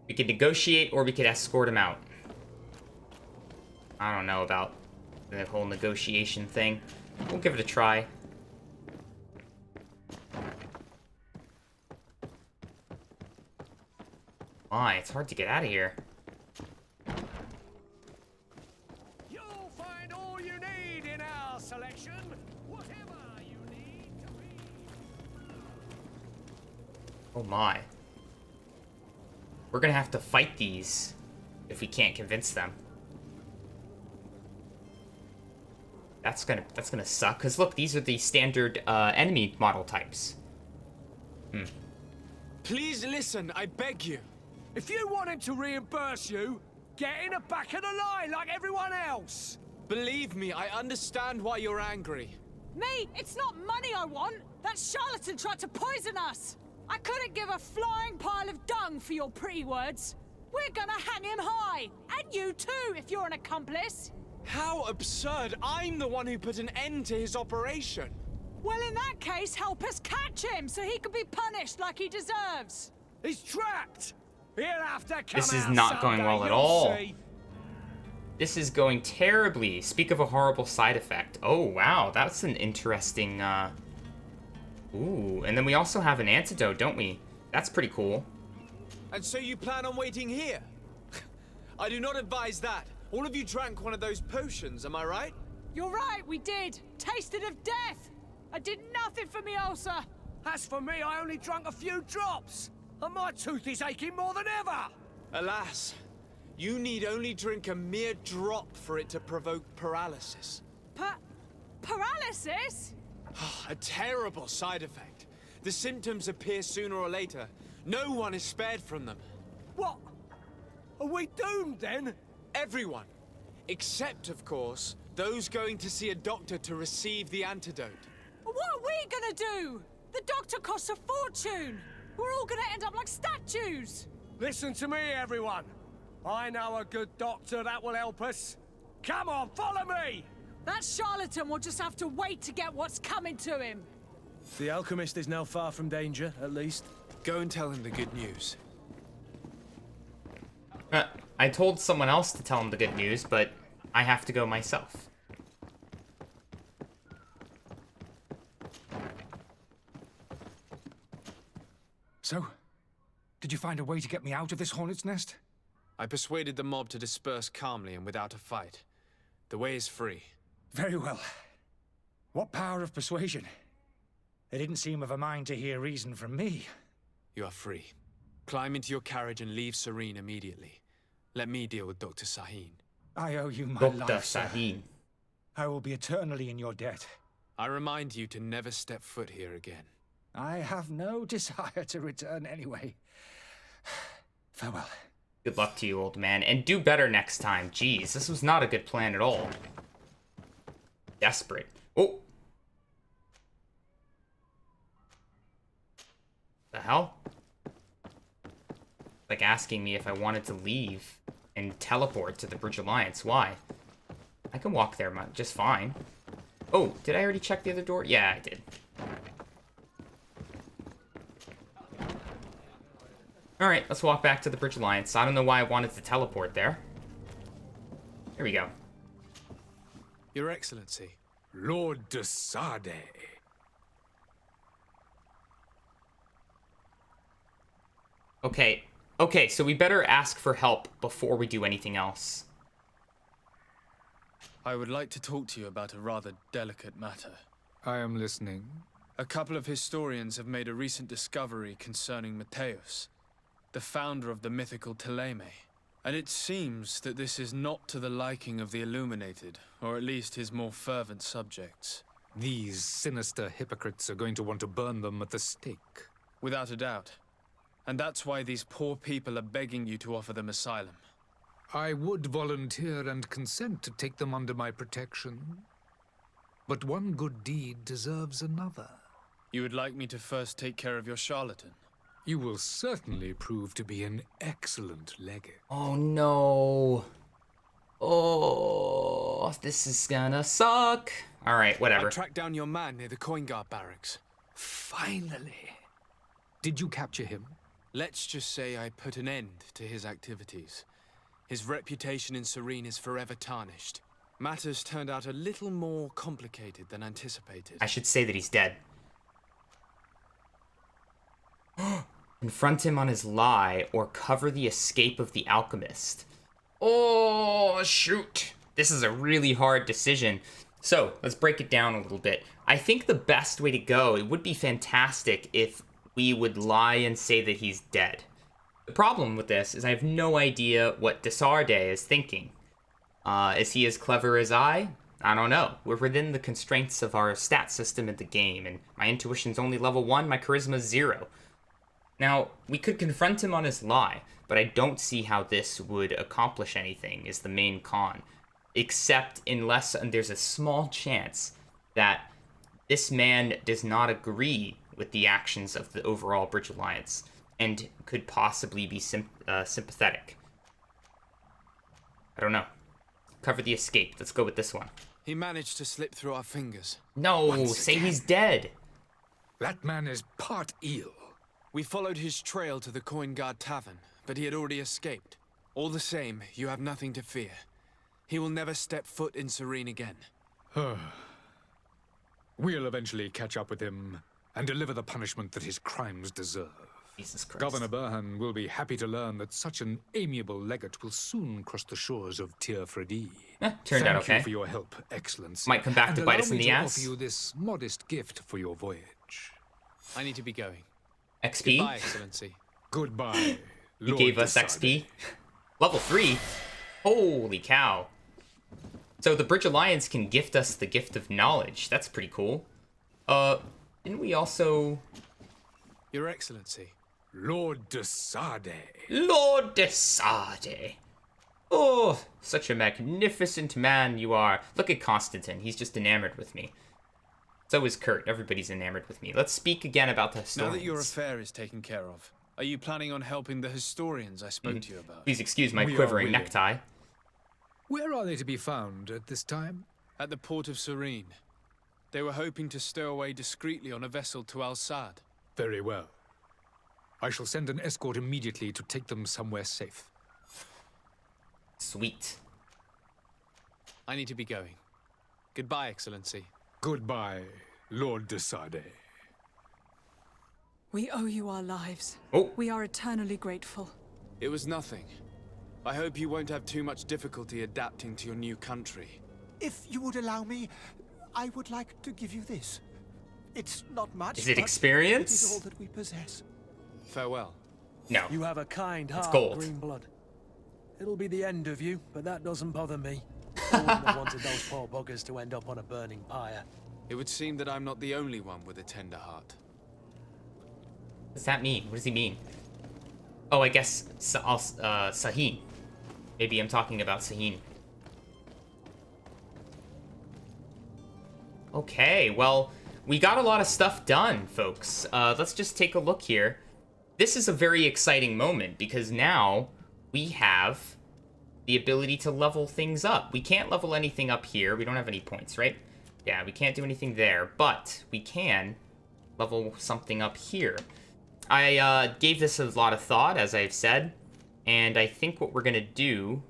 A: We could negotiate or we could escort him out. I don't know about the whole negotiation thing. We'll give it a try. My, it's hard to get out of here.
K: You'll find all you need in our selection. Whatever you need to be.
A: Oh my. We're gonna have to fight these if we can't convince them. That's gonna suck, because look, these are the standard enemy model types.
C: Please listen, I beg you.
K: If you want him to reimburse you, get in the back of the line like everyone else.
C: Believe me, I understand why you're angry.
D: Me? It's not money I want. That charlatan tried to poison us. I couldn't give a flying pile of dung for your pretty words. We're gonna hang him high. And you too, if you're an accomplice.
C: How absurd! I'm the one who put an end to his operation.
D: Well, in that case, help us catch him so he can be punished like he deserves.
K: He's trapped. He'll have to come
A: This is
K: out
A: not going
K: someday,
A: well at
K: you'll
A: all.
K: see.
A: This is going terribly. Speak of a horrible side effect. Oh, wow. That's an interesting, Ooh, and then we also have an antidote, don't we? That's pretty cool.
C: And so you plan on waiting here? I do not advise that. All of you drank one of those potions, am I right?
D: You're right, we did. Tasted of death. I did nothing for me ulcer.
K: As for me, I only drank a few drops. And my tooth is aching more than ever.
C: Alas, you need only drink a mere drop for it to provoke paralysis.
D: Paralysis?
C: A terrible side effect. The symptoms appear sooner or later. No one is spared from them.
K: What? Are we doomed then?
C: Everyone. Except, of course, those going to see a doctor to receive the antidote.
D: What are we gonna do? The doctor costs a fortune. We're all gonna end up like statues.
K: Listen to me, everyone. I know a good doctor that will help us. Come on, follow me!
D: That charlatan will just have to wait to get what's coming to him.
E: The alchemist is now far from danger, at least.
C: Go and tell him the good news.
A: I told someone else to tell him the good news, but I have to go myself.
M: So, did you find a way to get me out of this hornet's nest?
C: I persuaded the mob to disperse calmly and without a fight. The way is free.
M: Very well. What power of persuasion? They didn't seem of a mind to hear reason from me.
C: You are free. Climb into your carriage and leave Serene immediately. Let me deal with Dr. Sahin.
M: I owe you my
A: Dr.
M: life, sir.
A: Sahin.
M: I will be eternally in your debt.
C: I remind you to never step foot here again.
M: I have no desire to return anyway. Farewell.
A: Good luck to you, old man, and do better next time. Jeez, this was not a good plan at all. Desperate. Oh. The hell? Like asking me if I wanted to leave and teleport to the Bridge Alliance. Why? I can walk there just fine. Oh, did I already check the other door? Yeah, I did. Alright, let's walk back to the Bridge Alliance. I don't know why I wanted to teleport there. Here we go.
C: Your Excellency.
M: Lord de Sordet.
A: Okay, so we better ask for help before we do anything else.
C: I would like to talk to you about a rather delicate matter.
M: I am listening.
C: A couple of historians have made a recent discovery concerning Matthäus, the founder of the mythical Theleme. And it seems that this is not to the liking of the Illuminated, or at least his more fervent subjects.
M: These sinister hypocrites are going to want to burn them at the stake.
C: Without a doubt. And that's why these poor people are begging you to offer them asylum.
M: I would volunteer and consent to take them under my protection. But one good deed deserves another.
C: You would like me to first take care of your charlatan?
M: You will certainly prove to be an excellent legate.
A: Oh no. Oh, this is gonna suck. Alright, whatever.
C: I tracked down your man near the coin guard barracks.
M: Finally. Did you capture him?
C: Let's just say I put an end to his activities. His reputation in Serene is forever tarnished. Matters turned out a little more complicated than anticipated.
A: I should say that he's dead. Confront him on his lie or cover the escape of the alchemist. Oh, shoot. This is a really hard decision. So, let's break it down a little bit. I think the best way to go, it would be fantastic if we would lie and say that he's dead. The problem with this is I have no idea what de Sordet is thinking. Is he as clever as I? I don't know. We're within the constraints of our stat system in the game, and my intuition's only level 1, my charisma's 0. Now, we could confront him on his lie, but I don't see how this would accomplish anything, is the main con. Except unless there's a small chance that this man does not agree with the actions of the overall Bridge Alliance, and could possibly be sympathetic. I don't know. Cover the escape. Let's go with this one.
C: He managed to slip through our fingers.
A: No, say he's dead.
M: That man is part eel.
C: We followed his trail to the Coin Guard Tavern, but he had already escaped. All the same, you have nothing to fear. He will never step foot in Serene again.
M: We'll eventually catch up with him and deliver the punishment that his crimes deserve.
A: Jesus Christ.
M: Governor Burhan will be happy to learn that such an amiable legate will soon cross the shores of Tir Fredi.
A: Turned out okay.
M: Thank you for your help, Excellency.
A: Might come back to bite us in the ass.
M: Offer you this modest gift for your voyage.
C: I need to be going.
A: XP?
C: Goodbye, Excellency.
M: Goodbye,
A: You gave us XP? Level 3? Holy cow. So the Bridge Alliance can gift us the gift of knowledge. That's pretty cool. Didn't we also...
C: Your Excellency.
M: Lord de Sordet.
A: Lord de Sordet. Oh, such a magnificent man you are. Look at Constantine. He's just enamored with me. So is Kurt. Everybody's enamored with me. Let's speak again about the historians.
C: Now that your affair is taken care of, are you planning on helping the historians I spoke to you about?
A: Please excuse my quivering necktie.
M: Where are they to be found at this time?
C: At the port of Serene. They were hoping to stow away discreetly on a vessel to Al-Sad.
M: Very well. I shall send an escort immediately to take them somewhere safe.
A: Sweet.
C: I need to be going. Goodbye, Excellency.
M: Goodbye, Lord de Sordet.
D: We owe you our lives.
A: Oh.
D: We are eternally grateful.
C: It was nothing. I hope you won't have too much difficulty adapting to your new country.
J: If you would allow me, I would like to give you this. It's not much.
A: Is it
J: but
A: experience?
J: It is all that we possess.
C: Farewell.
A: No.
E: You have a kind heart,
A: gold.
E: Greenblood. It'll be the end of you, but that doesn't bother me. I wouldn't have wanted those poor buggers to end up on a burning pyre.
C: It would seem that I'm not the only one with a tender heart.
A: What does that mean? What does he mean? Oh, I guess Sahin. Maybe I'm talking about Sahin. Okay, well, we got a lot of stuff done, folks. Let's just take a look here. This is a very exciting moment because now we have the ability to level things up. We can't level anything up here. We don't have any points, right? Yeah, we can't do anything there, but we can level something up here. I gave this a lot of thought, as I've said, and I think what we're going to do...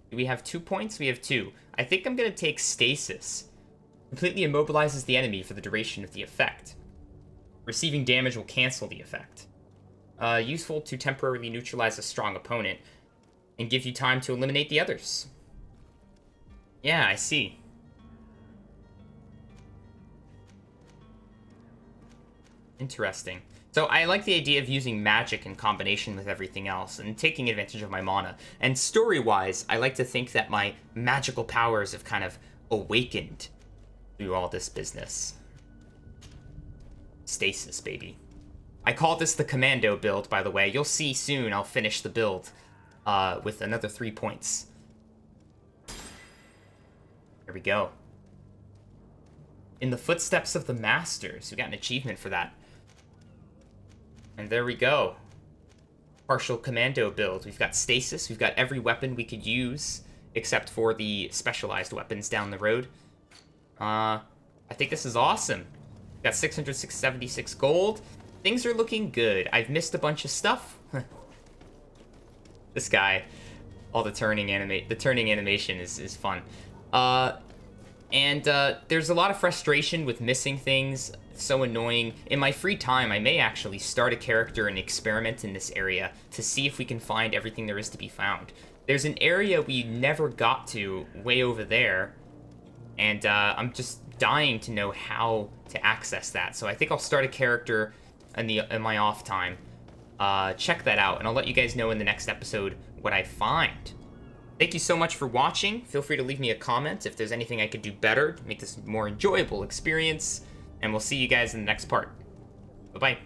A: Do we have 2 points? We have 2. I think I'm going to take Stasis. Completely immobilizes the enemy for the duration of the effect. Receiving damage will cancel the effect. Useful to temporarily neutralize a strong opponent and give you time to eliminate the others. Yeah, I see. Interesting. So I like the idea of using magic in combination with everything else and taking advantage of my mana. And story-wise, I like to think that my magical powers have kind of awakened through all this business. Stasis, baby. I call this the commando build, by the way. You'll see soon I'll finish the build with another 3 points. There we go. In the footsteps of the masters. We got an achievement for that. And there we go. Partial commando build. We've got stasis. We've got every weapon we could use, except for the specialized weapons down the road. I think this is awesome. We've got 676 gold. Things are looking good. I've missed a bunch of stuff. This guy. All the turning animation is fun. There's a lot of frustration with missing things. It's so annoying. In my free time, I may actually start a character and experiment in this area to see if we can find everything there is to be found. There's an area we never got to way over there, and I'm just dying to know how to access that. So I think I'll start a character in my off time. Check that out, and I'll let you guys know in the next episode what I find. Thank you so much for watching. Feel free to leave me a comment if there's anything I could do better to make this a more enjoyable experience. And we'll see you guys in the next part. Bye-bye.